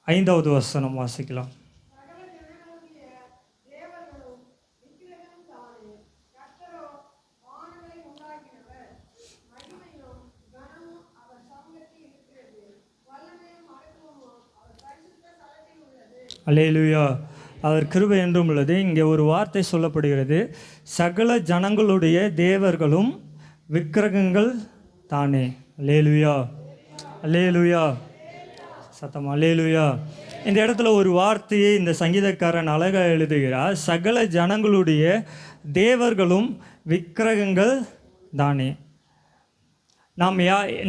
5வது வசனம் வாசிக்கலாம். அல்லேலூயா. அவர் கிருபை என்றும் உள்ளது. இங்கே ஒரு வார்த்தை சொல்லப்படுகிறது, சகல ஜனங்களுடைய தேவர்களும் விக்கிரகங்கள் தானே. அல்லேலூயா, அல்லேலூயா, சத்தம் அல்லேலூயா. இந்த இடத்துல ஒரு வார்த்தையை இந்த சங்கீதக்காரன் அழகாக எழுதுகிறார், சகல ஜனங்களுடைய தேவர்களும் விக்கிரகங்கள் தானே.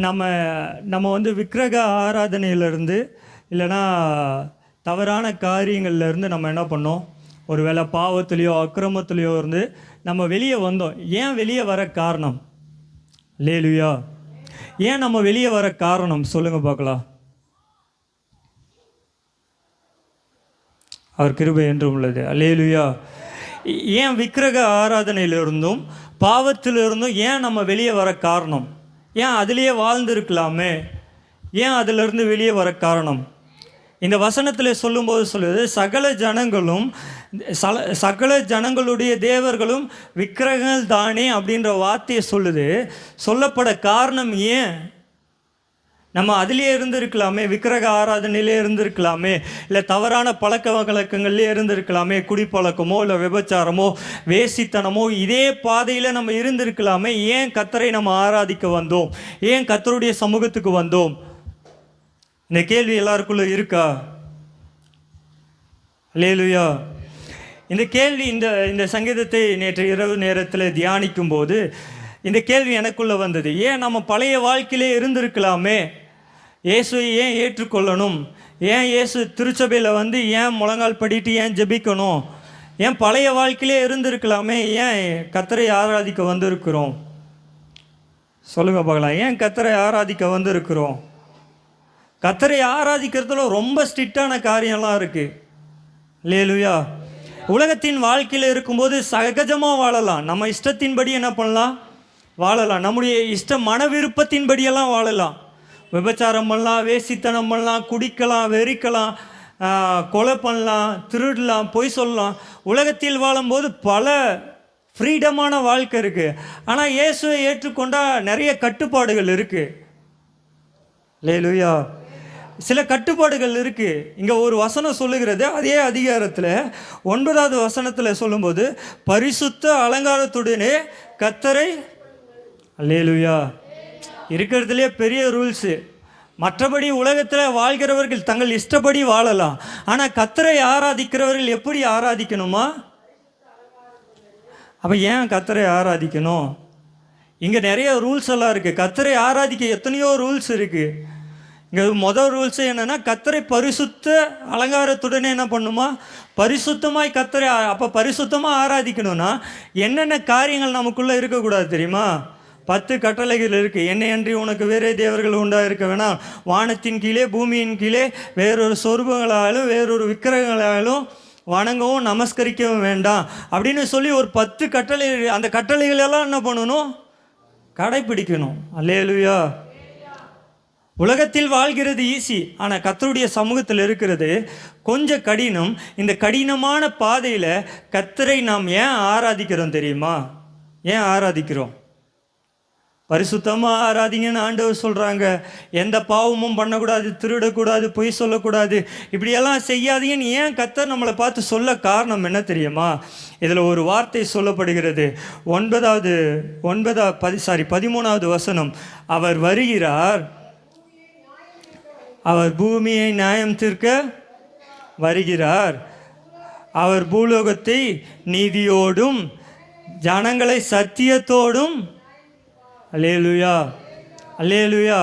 நம்ம விக்கிரக ஆராதனையிலிருந்து இல்லைன்னா தவறான காரியங்கள்லேருந்து நம்ம என்ன பண்ணோம், ஒரு வேளை பாவத்துலேயோ அக்கிரமத்துலேயோ இருந்து நம்ம வெளியே வந்தோம். ஏன் வெளியே வர காரணம்? அல்லேலூயா. ஏன் நம்ம வெளியே வர காரணம் சொல்லுங்கள் பார்க்கலாம். அவர் கிருபை என்றும் உள்ளது. அல்லேலூயா. ஏன் விக்கிரக ஆராதனையிலிருந்தும் பாவத்திலிருந்தும் ஏன் நம்ம வெளியே வர காரணம்? ஏன் அதிலேயே வாழ்ந்துருக்கலாமே, ஏன் அதிலிருந்து வெளியே வர காரணம்? இந்த வசனத்தில் சொல்லும்போது சொல்லுது, சகல ஜனங்களுடைய தேவர்களும் விக்கிரகங்கள் தானே அப்படின்ற வார்த்தையை சொல்லுது. சொல்லப்பட காரணம் ஏன்? நம்ம அதிலே இருந்திருக்கலாமே, விக்கிரக ஆராதனையிலே இருந்திருக்கலாமே, இல்லை தவறான பழக்க வழக்கங்கள்லேயே இருந்திருக்கலாமே, குடிப்பழக்கமோ இல்லை விபச்சாரமோ வேசித்தனமோ இதே பாதையில் நம்ம இருந்திருக்கலாமே. ஏன் கர்த்தரை நம்ம ஆராதிக்க வந்தோம்? ஏன் கர்த்தருடைய சமூகத்துக்கு வந்தோம்? இந்த கேள்வி எல்லாருக்குள்ள இருக்கா? அல்லேலூயா. இந்த கேள்வி இந்த சங்கீதத்தை நேற்று இரவு நேரத்தில் தியானிக்கும் போது இந்த கேள்வி எனக்குள்ளே வந்தது. ஏன் நம்ம பழைய வாழ்க்கையிலே இருந்திருக்கலாமே, இயேசுவை ஏன் ஏற்றுக்கொள்ளணும்? ஏன் இயேசு திருச்சபையில் ஏன் முழங்கால் படிட்டு ஏன் ஜெபிக்கணும்? ஏன் பழைய வாழ்க்கையிலே இருந்திருக்கலாமே, ஏன் கர்த்தரை ஆராதிக்க வந்திருக்கிறோம்? சொல்லுங்க பார்க்கலாம். ஏன் கர்த்தரை ஆராதிக்க வந்திருக்கிறோம்? கர்த்தரை ஆராதிக்கிறதுல ரொம்ப ஸ்ட்ரிக்டான காரியம்லாம் இருக்குது. அல்லேலூயா. உலகத்தின் வாழ்க்கையில் இருக்கும்போது சகஜமாக வாழலாம், நம்ம இஷ்டத்தின்படி என்ன பண்ணலாம், வாழலாம், நம்முடைய மன விருப்பத்தின்படியெல்லாம் வாழலாம். விபச்சாரம் பண்ணலாம், வேசித்தனம் பண்ணலாம், குடிக்கலாம், வெறிக்கலாம், கொலை பண்ணலாம், திருடலாம், பொய் சொல்லலாம். உலகத்தில் வாழும்போது பல ஃப்ரீடமான வாழ்க்கை இருக்குது. ஆனால் இயேசுவை ஏற்றுக்கொண்டால் நிறைய கட்டுப்பாடுகள் இருக்குது. அல்லேலூயா. சில கட்டுப்பாடுகள் இருக்குது. இங்கே ஒரு வசனம் சொல்லுகிறது, அதே அதிகாரத்தில் 9வது வசனத்தில் சொல்லும்போது, பரிசுத்த அலங்காரத்துடனே கர்த்தரை. அல்லேலூயா. இருக்கிறதுலே பெரிய ரூல்ஸு. மற்றபடி உலகத்தில் வாழ்கிறவர்கள் தங்கள் இஷ்டப்படி வாழலாம். ஆனால் கர்த்தரை ஆராதிக்கிறவர்கள் எப்படி ஆராதிக்கணுமா? அப்போ ஏன் கர்த்தரை ஆராதிக்கணும்? இங்கே நிறைய ரூல்ஸ் எல்லாம் இருக்குது. கர்த்தரை ஆராதிக்க எத்தனையோ ரூல்ஸ் இருக்குது. இங்கே முதல் ரூல்ஸு என்னென்னா, கர்த்தரை பரிசுத்த அலங்காரத்துடனே என்ன பண்ணுமா, பரிசுத்தமாய் கர்த்தரை. அப்போ பரிசுத்தமாக ஆராதிக்கணும்னா என்னென்ன காரியங்கள் நமக்குள்ளே இருக்கக்கூடாது தெரியுமா? 10 கட்டளைகள் இருக்குது. என்னை அன்றி உனக்கு வேறே தேவர்கள் உண்டாக இருக்க வேணாம், வானத்தின் கீழே பூமியின் கீழே வேறொரு சொரூபங்களாலும் வேறொரு விக்கிரகங்களாலும் வணங்கவும் நமஸ்கரிக்கவும் வேண்டாம் அப்படின்னு சொல்லி ஒரு 10 கட்டளை. அந்த கட்டளைகளெல்லாம் என்ன பண்ணணும், கடைப்பிடிக்கணும். அல்லேலூயா. உலகத்தில் வாழ்கிறது ஈஸி, ஆனால் கர்த்தருடைய சமூகத்தில் இருக்கிறது கொஞ்சம் கடினம். இந்த கடினமான பாதையில் கர்த்தரை நாம் ஏன் ஆராதிக்கிறோம் தெரியுமா? ஏன் ஆராதிக்கிறோம்? பரிசுத்தமாக ஆராதிங்கன்னு ஆண்டவர் சொல்கிறாங்க. எந்த பாவமும் பண்ணக்கூடாது, திருடக்கூடாது, பொய் சொல்லக்கூடாது, இப்படியெல்லாம் செய்யாதீங்கன்னு ஏன் கர்த்தர் நம்மளை பார்த்து சொல்ல காரணம் என்ன தெரியுமா? இதில் ஒரு வார்த்தை சொல்லப்படுகிறது. 13வது வசனம், அவர் வருகிறார், அவர் பூமியை நியாயம் தீர்க்க வருகிறார், அவர் பூலோகத்தை நீதியோடும் ஜனங்களை சத்தியத்தோடும். அல்லேலூயா, அல்லேலூயா.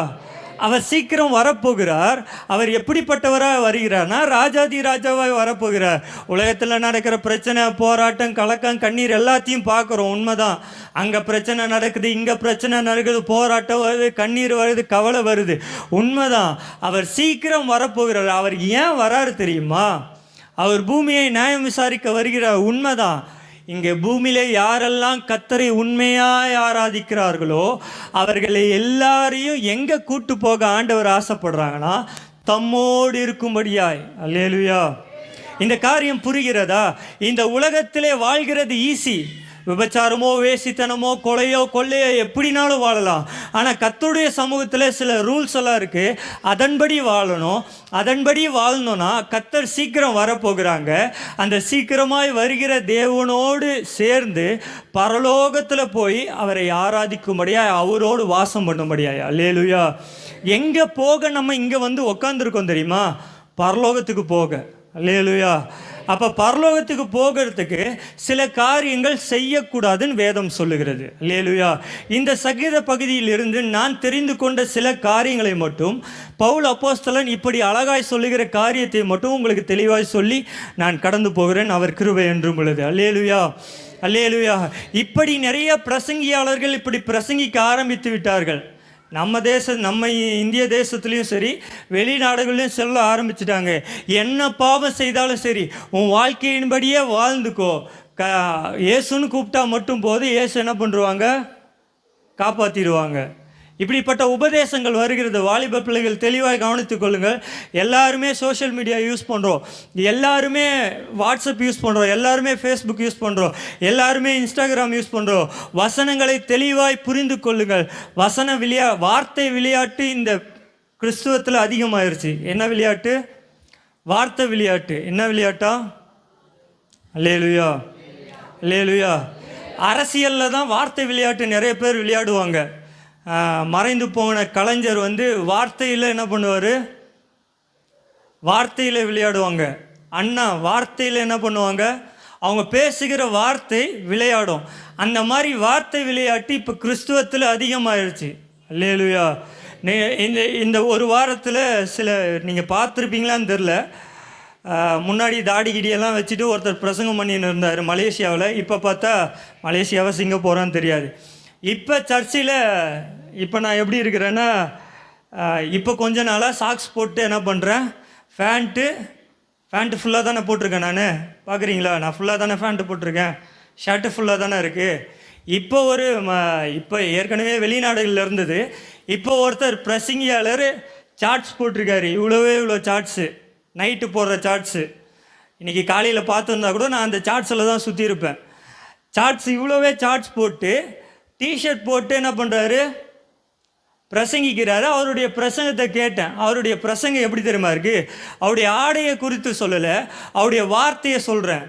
அவர் சீக்கிரம் வரப்போகிறார். அவர் எப்படிப்பட்டவராக வருகிறார்னா, ராஜாதி ராஜாவாக வரப்போகிறார். உலகத்தில் நடக்கிற பிரச்சனை, போராட்டம், கலக்கம், கண்ணீர் எல்லாத்தையும் பார்க்குறோம். உண்மைதான். அங்கே பிரச்சனை நடக்குது, இங்கே பிரச்சனை நடக்குது, போராட்டம் வருது, கண்ணீர் வருது, கவலை வருது. உண்மைதான். அவர் சீக்கிரம் வரப்போகிறார். அவர் ஏன் வராரு தெரியுமா? அவர் பூமியை நியாயம் விசாரிக்க வருகிறார். உண்மைதான். இங்கே பூமியில யாரெல்லாம் கர்த்தரை உண்மையாய் ஆராதிக்கிறார்களோ அவர்களை எல்லாரையும் எங்கே கூட்டு போக ஆண்டவர் ஆசைப்படுறாங்கன்னா, தம்மோடு இருக்கும்படியாய். அல்லேலூயா. இந்த காரியம் புரிகிறதா? இந்த உலகத்திலே வாழ்கிறது ஈஸி. விபச்சாரமோ வேசித்தனமோ கொலையோ கொள்ளையோ எப்படினாலும் வாழலாம். ஆனால் கர்த்தருடைய சமூகத்தில் சில ரூல்ஸ் எல்லாம் இருக்குது. அதன்படி வாழணும். அதன்படி வாழணும்னா கர்த்தர் சீக்கிரம் வரப்போகிறாங்க. அந்த சீக்கிரமாய் வருகிற தேவனோடு சேர்ந்து பரலோகத்தில் போய் அவரை ஆராதிக்கும்படியாய், அவரோடு வாசம் பண்ணும்படியாய். அல்லேலூயா. எங்கே போக நம்ம இங்கே வந்து உக்காந்துருக்கோம் தெரியுமா? பரலோகத்துக்கு போக. அல்லேலூயா. அப்போ பரலோகத்துக்கு போகிறதுக்கு சில காரியங்கள் செய்யக்கூடாதுன்னு வேதம் சொல்லுகிறது. அல்லேலூயா. இந்த சங்கீத பகுதியிலிருந்து நான் தெரிந்து கொண்ட சில காரியங்களை மட்டும் பவுல் அப்போஸ்தலன் இப்படி அழகாய் சொல்லுகிற காரியத்தை மட்டும் உங்களுக்கு தெளிவாய் சொல்லி நான் கடந்து போகிறேன். அவர் கிருபை என்றும் உள்ளது. அல்லேலூயா. அல்லேலூயா. இப்படி நிறைய பிரசங்கியாளர்கள் இப்படி பிரசங்கிக்க ஆரம்பித்து விட்டார்கள். நம்ம இந்திய தேசத்துலேயும் சரி, வெளிநாடுகள்லையும் சொல்ல ஆரம்பிச்சிட்டாங்க. என்ன பாவம் செய்தாலும் சரி, உன் வாழ்க்கையின்படியே வாழ்ந்துக்கோ, இயேசுன்னு கூப்பிட்டா மட்டும் போது இயேசு என்ன பண்ணுவாங்க? காப்பாற்றிடுவாங்க. இப்படிப்பட்ட உபதேசங்கள் வருகிறது. வாலிப பிள்ளைகள் தெளிவாக கவனித்துக் கொள்ளுங்கள். எல்லாருமே சோஷியல் மீடியா யூஸ் பண்ணுறோம், எல்லாருமே வாட்ஸ்அப் யூஸ் பண்ணுறோம், எல்லாருமே ஃபேஸ்புக் யூஸ் பண்ணுறோம், எல்லாருமே இன்ஸ்டாகிராம் யூஸ் பண்ணுறோம். வசனங்களை தெளிவாய் புரிந்து கொள்ளுங்கள். வார்த்தை விளையாட்டு இந்த கிறிஸ்துவத்தில் அதிகமாகிருச்சு. என்ன விளையாட்டு? வார்த்தை விளையாட்டு. என்ன விளையாட்டா? அல்லேலூயா. அல்லேலூயா. அரசியலில் தான் வார்த்தை விளையாட்டு நிறைய பேர் விளையாடுவாங்க. மறைந்து போன கலைஞர் வந்து வார்த்தையில் என்ன பண்ணுவார்? வார்த்தையில் விளையாடுவாங்க. அண்ணா வார்த்தையில் என்ன பண்ணுவாங்க? அவங்க பேசுகிற வார்த்தை விளையாடும். அந்த மாதிரி வார்த்தை விளையாட்டு இப்போ கிறிஸ்துவத்தில் அதிகமாகிடுச்சு. அல்லேலூயா. இந்த ஒரு வாரத்தில் சில நீங்கள் பார்த்துருப்பீங்களான்னு தெரில, முன்னாடி தாடி கிடியெல்லாம் வச்சுட்டு ஒருத்தர் பிரசங்கம் பண்ணின்னு இருந்தார் மலேசியாவில். இப்போ பார்த்தா மலேசியாவை சிங்கப்பூரான்னு தெரியாது. இப்போ சர்ச்சில் இப்போ நான் எப்படி இருக்கிறேன்னா, இப்போ கொஞ்ச நாளாக சாக்ஸ் போட்டு என்ன பண்ணுறேன், ஃபேண்ட்டு ஃபுல்லாக தானே போட்டிருக்கேன். நான் பார்க்குறீங்களா? நான் ஃபுல்லாக தானே ஃபேண்ட்டு போட்டிருக்கேன், ஷர்ட்டு ஃபுல்லாக தானே இருக்குது. இப்போ ஏற்கனவே வெளிநாடுகளில் இருந்தது. இப்போ ஒருத்தர் பிரசங்கியாளர் சார்ட்ஸ் போட்டிருக்காரு. இவ்வளோ சார்ட்ஸு, நைட்டு போடுற சார்ட்ஸு. இன்றைக்கி காலையில் பார்த்துருந்தா கூட நான் அந்த சார்ட்ஸில் தான் சுற்றியிருப்பேன். இவ்வளோவே சார்ட்ஸ் போட்டு டிஷர்ட் போட்டு என்ன பண்ணுறாரு? பிரசங்கிக்கிறாரு. அவருடைய பிரசங்கத்தை கேட்டேன். அவருடைய பிரசங்கம் எப்படி தெரியுமா இருக்குது? அவருடைய ஆடையை குறித்து சொல்லலை, அவருடைய வார்த்தையை சொல்கிறேன்.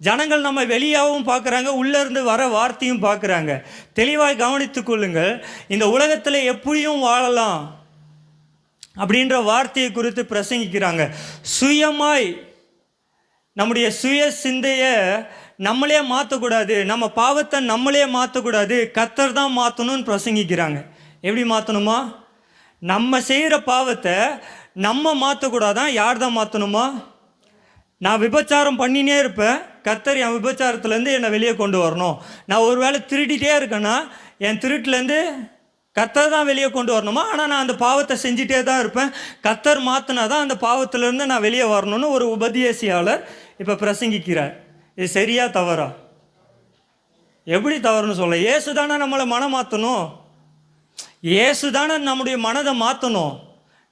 ஜனங்கள் நம்ம வெளியாகவும் பார்க்குறாங்க, உள்ளேருந்து வர வார்த்தையும் பார்க்குறாங்க. தெளிவாக கவனித்து கொள்ளுங்கள். இந்த உலகத்தில் எப்படியும் வாழலாம் அப்படின்ற வார்த்தையை குறித்து பிரசங்கிக்கிறாங்க. சுயமாய் நம்முடைய சுய சிந்தையை நம்மளே மாற்றக்கூடாது, நம்ம பாவத்தை நம்மளே மாற்றக்கூடாது, கர்த்தர் தான் மாற்றணும்னு பிரசங்கிக்கிறாங்க. எப்படி மாற்றணுமா? நம்ம செய்கிற பாவத்தை நம்ம மாற்றக்கூடாதான். யார் தான் மாற்றணுமா? நான் விபச்சாரம் பண்ணினே இருப்பேன், கர்த்தர் என் விபச்சாரத்துலேருந்து என்னை வெளியே கொண்டு வரணும். நான் ஒரு வேளை திருடிட்டே இருக்கேன்னா என் திருட்டுலேருந்து கர்த்தர் தான் வெளியே கொண்டு வரணுமா? ஆனால் நான் அந்த பாவத்தை செஞ்சிட்டே தான் இருப்பேன், கர்த்தர் மாற்றினா தான் அந்த பாவத்திலேருந்து நான் வெளியே வரணும்னு ஒரு உபதேசியாளர் இப்போ பிரசங்கிக்கிறார். இது சரியா தவறா? எப்படி தவறுன்னு சொல்ல? இயேசு தானே நம்மளை மனம் மாற்றணும், இயேசு தானே நம்முடைய மனதை மாற்றணும்.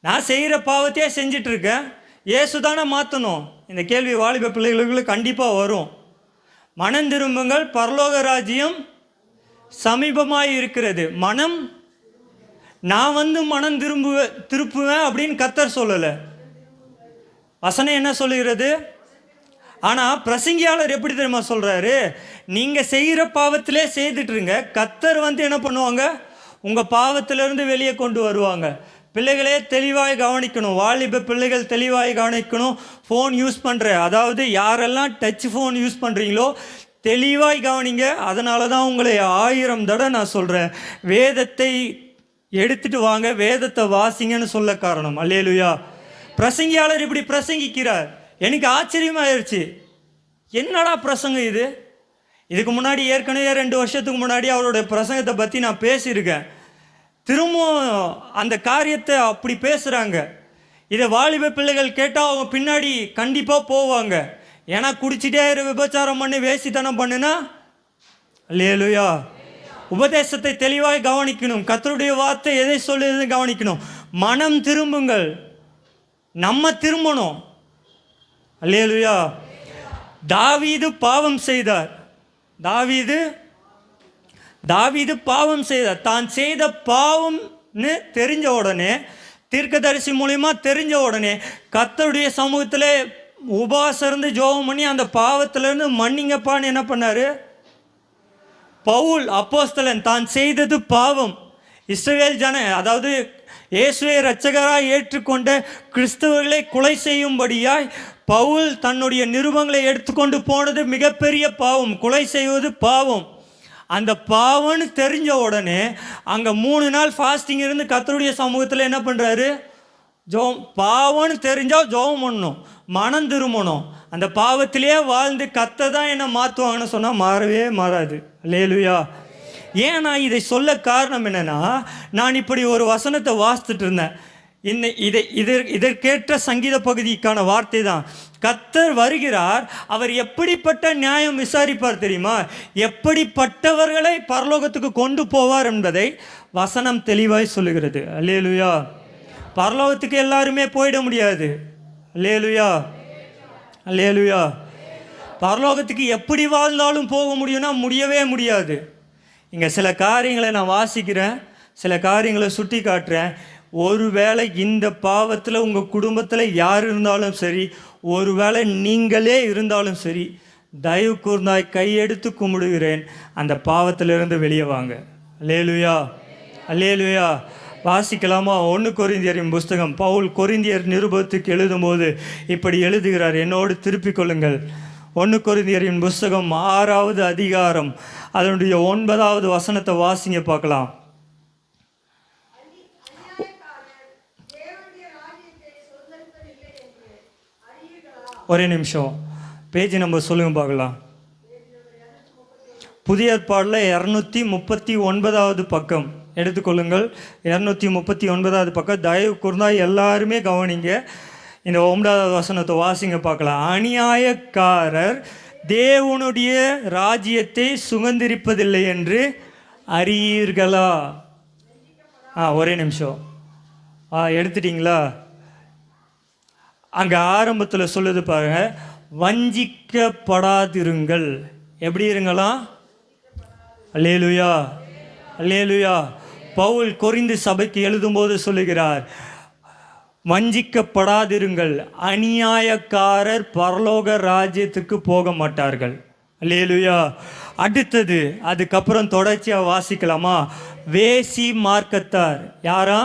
நான் செய்கிற பாவத்தையே செஞ்சிட்ருக்கேன், இயேசு தானே மாற்றணும். இந்த கேள்வி வாலிப பிள்ளைகளுக்கு கண்டிப்பாக வரும். மனம் திரும்புங்கள், பரலோக ராஜ்யம் சமீபமாய் இருக்கிறது. நான் மனம் திருப்புவேன் அப்படின்னு கர்த்தர் சொல்லலை. வசனம் என்ன சொல்லுகிறது? ஆனால் பிரசங்கியாளர் எப்படி தெரியுமா சொல்கிறாரு? நீங்கள் செய்கிற பாவத்திலே செய்துட்டுருங்க, கர்த்தர் என்ன பண்ணுவாங்க? உங்கள் பாவத்திலேருந்து வெளியே கொண்டு வருவாங்க. பிள்ளைகளே தெளிவாக கவனிக்கணும். வாலிப பிள்ளைகள் தெளிவாக கவனிக்கணும். ஃபோன் யூஸ் பண்ணுற, அதாவது யாரெல்லாம் டச் ஃபோன் யூஸ் பண்ணுறீங்களோ தெளிவாக கவனிங்க. அதனால தான் உங்களை 1000 தடவை நான் சொல்கிறேன், வேதத்தை எடுத்துகிட்டு வாங்க, வேதத்தை வாசிங்கன்னு சொல்ல காரணம். அல்லேலூயா. பிரசங்கியாளர் இப்படி பிரசங்கிக்கிறார். எனக்கு ஆச்சரியமாயிருச்சு, என்னடா பிரசங்கம் இது? இதுக்கு முன்னாடி ஏற்கனவே 2 வருஷத்துக்கு முன்னாடி அவருடைய பிரசங்கத்தை பற்றி நான் பேசியிருக்கேன். திரும்பவும் அந்த காரியத்தை அப்படி பேசுகிறாங்க. இதை வாலிப பிள்ளைகள் கேட்டால் அவங்க பின்னாடி கண்டிப்பாக போவாங்க. ஏன்னா குடிச்சிட்டே விபச்சாரம் பண்ணி வேசித்தனம் பண்ணுனா, அல்லேலூயா. உபதேசத்தை தெளிவாக கவனிக்கணும். கர்த்தருடைய வார்த்தை எதை சொல்லுதுன்னு கவனிக்கணும். மனம் திரும்புங்கள். நம்ம திரும்பணும். அல்லேலூயா. தாவீது பாவம் செய்தார். தாவீது பாவம் செய்தார். தான் செய்த பாவம்னு தெரிஞ்ச உடனே, தீர்க்கதரிசி மூலியமா தெரிஞ்ச உடனே கர்த்தருடைய சமூகத்தில் உபவாசம் இருந்து ஜெபம் பண்ணி அந்த பாவத்திலேருந்து மன்னிங்கப்பான்னு என்ன பண்ணார்? பவுல் அப்போஸ்தலன் தான் செய்தது பாவம். இஸ்ரவேல் அதாவது இயேசுவை இரட்சகராய் ஏற்றுக்கொண்ட கிறிஸ்தவர்களை கொலை செய்யும்படியாய் பவுல் தன்னுடைய நிருபங்களை எடுத்துக்கொண்டு போனது மிகப்பெரிய பாவம். கொலை செய்வது பாவம். அந்த பாவம்னு தெரிஞ்ச உடனே அங்கே 3 நாள் ஃபாஸ்டிங் இருந்து கர்த்தருடைய சமூகத்தில் என்ன பண்ணுறாரு? பாவம்னு தெரிஞ்சால் ஜெபம் பண்ணணும், மனம் திரும்பணும். அந்த பாவத்திலே வாழ்ந்து கர்த்தர் தான் என்ன மாற்றுவாங்கன்னு சொன்னால் மாறவே மாறாது. அல்லேலூயா. ஏன் நான் இதை சொல்ல காரணம் என்னென்னா, நான் இப்படி ஒரு வசனத்தை வாசித்துட்டு இருந்தேன். இதற்கேற்ற சங்கீத பகுதிக்கான வார்த்தை தான். கர்த்தர் வருகிறார், அவர் எப்படிப்பட்ட நியாயம் விசாரிப்பார் தெரியுமா? எப்படிப்பட்டவர்களை பரலோகத்துக்கு கொண்டு போவார் என்பதை வசனம் தெளிவாய் சொல்லுகிறது. அல்லேலூயா. பரலோகத்துக்கு எல்லாருமே போயிட முடியாது. அல்லேலூயா. அல்லேலூயா. பரலோகத்துக்கு எப்படி வாழ்ந்தாலும் போக முடியும்னா முடியவே முடியாது. இங்கே சில காரியங்களை நான் வாசிக்கிறேன், சில காரியங்களை சுட்டி காட்டுறேன். ஒருவேளை இந்த பாவத்தில் உங்கள் குடும்பத்தில் யார் இருந்தாலும் சரி, ஒருவேளை நீங்களே இருந்தாலும் சரி, தயவு கூர்ந்தாய் கையெடுத்து கும்பிடுகிறேன், அந்த பாவத்திலிருந்து வெளியே வாங்க. அல்லேலூயா. அல்லேலூயா. வாசிக்கலாமா? 1 கொரிந்தியரின் புஸ்தகம். பவுல் கொரிந்தியர் நிருபத்துக்கு எழுதும்போது இப்படி எழுதுகிறார், என்னோடு திருப்பிக் கொள்ளுங்கள். 1 கொரிந்தியரின் புஸ்தகம் 6வது அதிகாரம் அதனுடைய 9வது வசனத்தை வாசிங்க பார்க்கலாம். ஒரே நிமிஷம், பேஜ் நம்பர் சொல்லுங்க பார்க்கலாம். புதிய ஏற்பாடில் 239வது பக்கம் எடுத்துக்கொள்ளுங்கள். 239வது பக்கம். தயவு கூர்ந்தால் எல்லாருமே கவனிங்க. இந்த 9வது வசனத்தை வாசிங்க பார்க்கலாம். அநியாயக்காரர் தேவனுடைய ராஜ்யத்தை சுதந்தரிப்பதில்லை என்று அறியீர்களா? ஒரே நிமிஷம், எடுத்துட்டிங்களா? அங்கே ஆரம்பத்தில் சொல்லுது பாருங்க, வஞ்சிக்கப்படாதிருங்கள். எப்படி இருங்களாம்? அல்லேலூயா. அல்லேலூயா. பவுல் கொரிந்து சபைக்கு எழுதும்போது சொல்லுகிறார், வஞ்சிக்கப்படாதிருங்கள், அநியாயக்காரர் பரலோக ராஜ்யத்துக்கு போக மாட்டார்கள். அல்லேலூயா. அடுத்தது, அதுக்கப்புறம் தொடர்ச்சியாக வாசிக்கலாமா? வேசி மார்க்கத்தார் யாரா?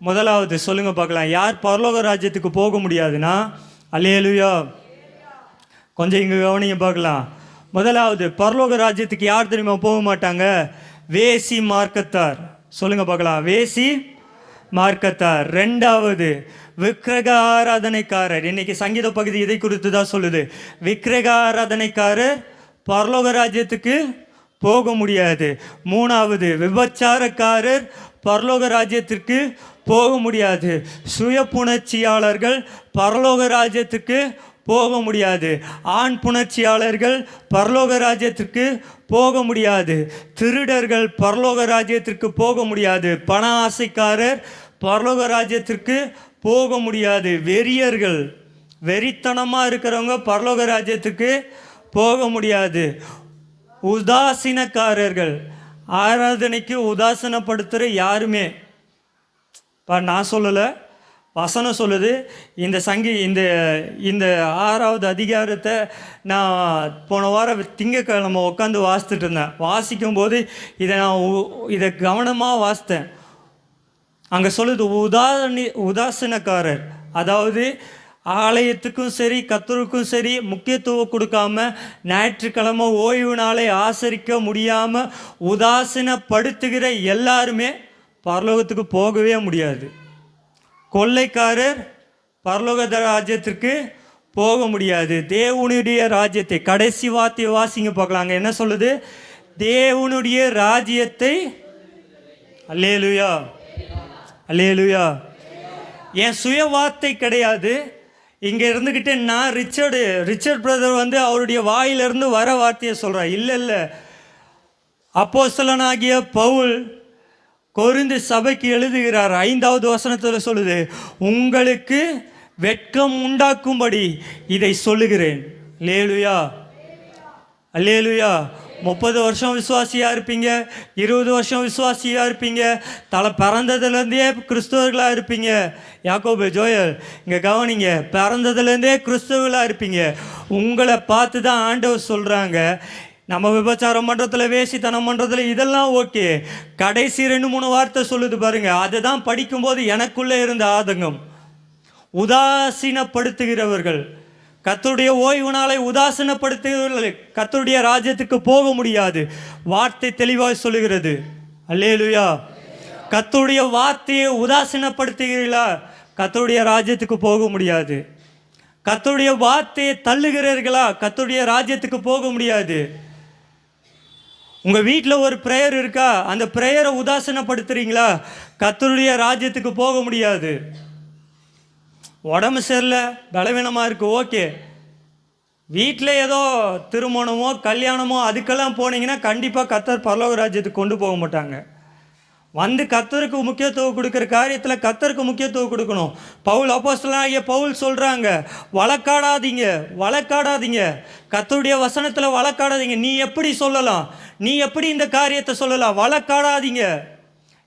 முதலாவது சொல்லுங்க பார்க்கலாம். யார் பரலோக ராஜ்யத்துக்கு போக முடியாதுன்னா? அல்லேலூயா. கொஞ்சம் இங்கே கவனிங்க பார்க்கலாம். முதலாவது, பரலோக ராஜ்யத்துக்கு யார் தெரியுமா போக மாட்டாங்க? வேசி மார்க்கத்தார். சொல்லுங்க பார்க்கலாம். வேசி மார்க்கத்தார். 2வது, விக்கிரக ஆராதனைக்காரர். இன்னைக்கு சங்கீத பகுதி இதை குறித்து தான் சொல்லுது. விக்கிரக ஆராதனைக்காரர் பரலோக ராஜ்யத்துக்கு போக முடியாது. 3வது, விபச்சாரக்காரர் பரலோக ராஜ்யத்திற்கு போக முடியாது. சுய புணர்ச்சியாளர்கள் பரலோக ராஜ்யத்துக்கு போக முடியாது. ஆண் புணர்ச்சியாளர்கள் பரலோக ராஜ்யத்திற்கு போக முடியாது. திருடர்கள் பரலோக ராஜ்யத்திற்கு போக முடியாது. பண ஆசைக்காரர் பரலோக ராஜ்யத்திற்கு போக முடியாது. வெறியர்கள், வெறித்தனமாக இருக்கிறவங்க பரலோக ராஜ்யத்துக்கு போக முடியாது. உதாசீனக்காரர்கள், ஆராதனைக்கு உதாசீனப்படுத்துகிற யாருமே, நான் சொல்லலை, வசனம் சொல்லுது. இந்த இந்த 6வது அதிகாரத்தை நான் போன வாரம் திங்கக்கிழமை உட்காந்து வாசித்துட்டு இருந்தேன். வாசிக்கும்போது இதை கவனமாக வாசித்தேன். அங்கே சொல்லுது, உதாசீனக்காரர், அதாவது ஆலயத்துக்கும் சரி கர்த்தருக்கும் சரி முக்கியத்துவம் கொடுக்காம, ஞாயிற்றுக்கிழமை ஓய்வு நாளை ஆசரிக்க முடியாமல் உதாசீனப்படுத்துகிற எல்லாருமே பரலோகத்துக்கு போகவே முடியாது. கொள்ளைக்காரர் பரலோக ராஜ்யத்திற்கு போக முடியாது. தேவனுடைய ராஜ்யத்தை, கடைசி வார்த்தையை வாசிங்க பார்க்கலாங்க. என்ன சொல்லுது? தேவனுடைய ராஜ்யத்தை. அல்லேலூயா. அல்லேலூயா. என் சுய வார்த்தை கிடையாது. இங்கே இருந்துக்கிட்டு நான் ரிச்சர்ட் பிரதர் அவருடைய வாயிலிருந்து வர வார்த்தையை சொல்கிறார். இல்லை, அப்போஸ்தலனாகிய பவுல் கொரிந்து சபைக்கு எழுதுகிறார். 5வது வசனத்தில் சொல்லுது, உங்களுக்கு வெட்கம் உண்டாக்கும்படி இதை சொல்லுகிறேன். அல்லேலூயா, அல்லேலூயா. 30 வருஷம் விசுவாசியாக இருப்பீங்க, 20 வருஷம் விசுவாசியாக இருப்பீங்க, பிறந்ததுலேருந்தே கிறிஸ்தவர்களாக இருப்பீங்க. யாக்கோபு, ஜோயல் இங்கே கவனிங்க, பிறந்ததுலேருந்தே கிறிஸ்தவர்களாக இருப்பீங்க. உங்களை பார்த்து தான் ஆண்டவர் சொல்கிறாங்க, நம்ம விபச்சாரம் பண்ணுறதுல, வேசித்தனம் பண்ணுறதுல இதெல்லாம் ஓகே, கடைசி 2-3 வார்த்தை சொல்லுது பாருங்க. அதுதான் படிக்கும்போது எனக்குள்ளே இருந்த ஆதங்கம். உதாசீனப்படுத்துகிறவர்கள், கர்த்தருடைய ஓய்வு நாளை உதாசீனப்படுத்துகிறவர்கள் கர்த்தருடைய ராஜ்யத்துக்கு போக முடியாது. வார்த்தை தெளிவாக சொல்லுகிறது. அல்லேலூயா. கர்த்தருடைய வார்த்தையை உதாசீனப்படுத்துகிறீர்களா, கர்த்தருடைய ராஜ்யத்துக்கு போக முடியாது. கர்த்தருடைய வார்த்தையை தள்ளுகிறீர்களா, கர்த்தருடைய ராஜ்யத்துக்கு போக முடியாது. உங்கள் வீட்டில் ஒரு ப்ரேயர் இருக்கா, அந்த ப்ரேயரை உதாசீனப்படுத்துறீங்களா, கர்த்தருடைய ராஜ்யத்துக்கு போக முடியாது. உடம்பு சரியில்லை, பலவீனமாக இருக்குது, ஓகே. வீட்டில் ஏதோ திருமணமோ கல்யாணமோ அதுக்கெல்லாம் போனீங்கன்னா கண்டிப்பாக கர்த்தர் பரலோக ராஜ்யத்துக்கு கொண்டு போக மாட்டாங்க. வந்து கர்த்தருக்கு முக்கியத்துவம் கொடுக்குற காரியத்தில் கர்த்தருக்கு முக்கியத்துவம் கொடுக்கணும். அப்போஸ்தலனாகிய பவுல் சொல்கிறாங்க, வழக்காடாதீங்க, வழக்காடாதீங்க, கர்த்தருடைய வசனத்தில் வழக்காடாதீங்க. நீ எப்படி சொல்லலாம், நீ எப்படி இந்த காரியத்தை சொல்லலாம், வழக்காடாதீங்க.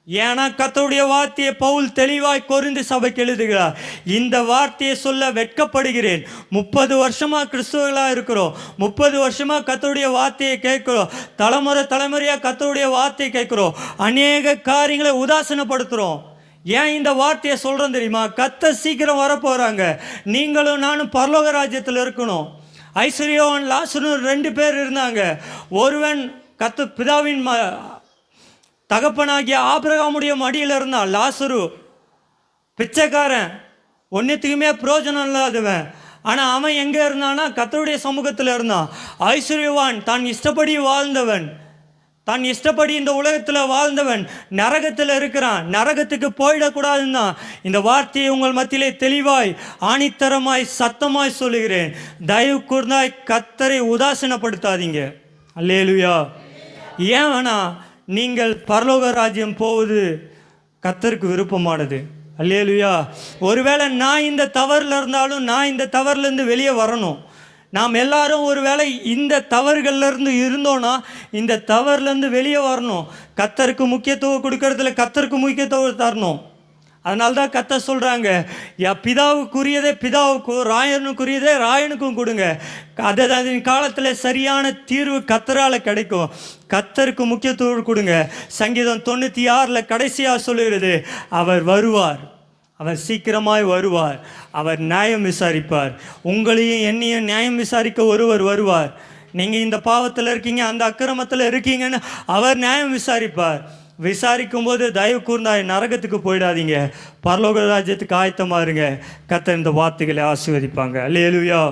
ஏன்னா கர்த்தருடைய வார்த்தையை பவுல் தெளிவாய் கொரிந்து சபைக்கு எழுதுகிறார். இந்த வார்த்தையை சொல்ல வெட்கப்படுகிறேன். 30 வருஷமாக கிறிஸ்துவர்களாக இருக்கிறோம், 30 வருஷமாக கர்த்தருடைய வார்த்தையை கேட்குறோம், தலைமுறையாக கர்த்தருடைய வார்த்தையை கேட்குறோம், அநேக காரியங்களை உதாசீனப்படுத்துகிறோம். ஏன் இந்த வார்த்தையை சொல்கிறோம் தெரியுமா? கர்த்தர் சீக்கிரம் வரப்போகிறாங்க, நீங்களும் நானும் பரலோக ராஜ்யத்தில் இருக்கணும். ஐஸ்வர்யவான் லாசரு 2 பேர் இருந்தாங்க. ஒருவன் பிதாவின் தகப்பனாகிய ஆபிரகாமுடைய மடியில் இருந்தான். லாசரு பிச்சைக்காரன், ஒன்றுத்துக்குமே பிரயோஜனம் இல்லாதவன். ஆனால் அவன் எங்கே இருந்தான்னா கர்த்தருடைய சமூகத்தில் இருந்தான். ஐஸ்வர்யவான் தான் இஷ்டப்படி வாழ்ந்தவன், தான் இஷ்டப்படி இந்த உலகத்தில் வாழ்ந்தவன் நரகத்தில் இருக்கிறான். நரகத்துக்கு போயிடக்கூடாதுன்னு இந்த வார்த்தையை உங்கள் மத்தியிலே தெளிவாய் ஆணித்தரமாய் சத்தமாய் சொல்லுகிறேன். தயவு கூர்ந்தாய் கர்த்தரை உதாசீனப்படுத்தாதீங்க. அல்லேலூயா. ஏன் வேணா, நீங்கள் பரலோக ராஜ்யம் போவது கர்த்தருக்கு விருப்பமானது. அல்லேலூயா. ஒருவேளை நான் இந்த தவறில் இருந்தாலும் நான் இந்த தவறுலேருந்து வெளியே வரணும். நாம் எல்லாரும் ஒருவேளை இந்த தவறுகள்லேருந்து இருந்தோன்னா இந்த தவறுலேருந்து வெளியே வரணும். கர்த்தருக்கு முக்கியத்துவம் கொடுக்கறதுல கர்த்தருக்கு முக்கியத்துவம் தரணும். அதனால தான் கர்த்தர் சொல்கிறாங்க, பிதாவுக்குரியதே பிதாவுக்கும், ராயனுக்குரியதே ராயனுக்கும் கொடுங்க. அதன் காலத்தில் சரியான தீர்வு கர்த்தரால் கிடைக்கும். கர்த்தருக்கு முக்கியத்துவம் கொடுங்க. சங்கீதம் 96 கடைசியாக சொல்லுகிறது, அவர் வருவார், அவர் சீக்கிரமாய் வருவார், அவர் நியாயம் விசாரிப்பார். உங்களையும் என்னையும் நியாயம் விசாரிக்க ஒருவர் வருவார். நீங்கள் இந்த பாவத்தில் இருக்கீங்க, அந்த அக்கிரமத்தில் இருக்கீங்கன்னு அவர் நியாயம் விசாரிப்பார். விசாரிக்கும் போது தயவு கூர்ந்தாய் நரகத்துக்கு போயிடாதீங்க, பரலோக ராஜ்யத்துக்கு ஆயத்தமாக இருங்க. கர்த்தர் இந்த வார்த்தைகளை ஆசீர்வதிப்பாங்க. அல்லேலூயா.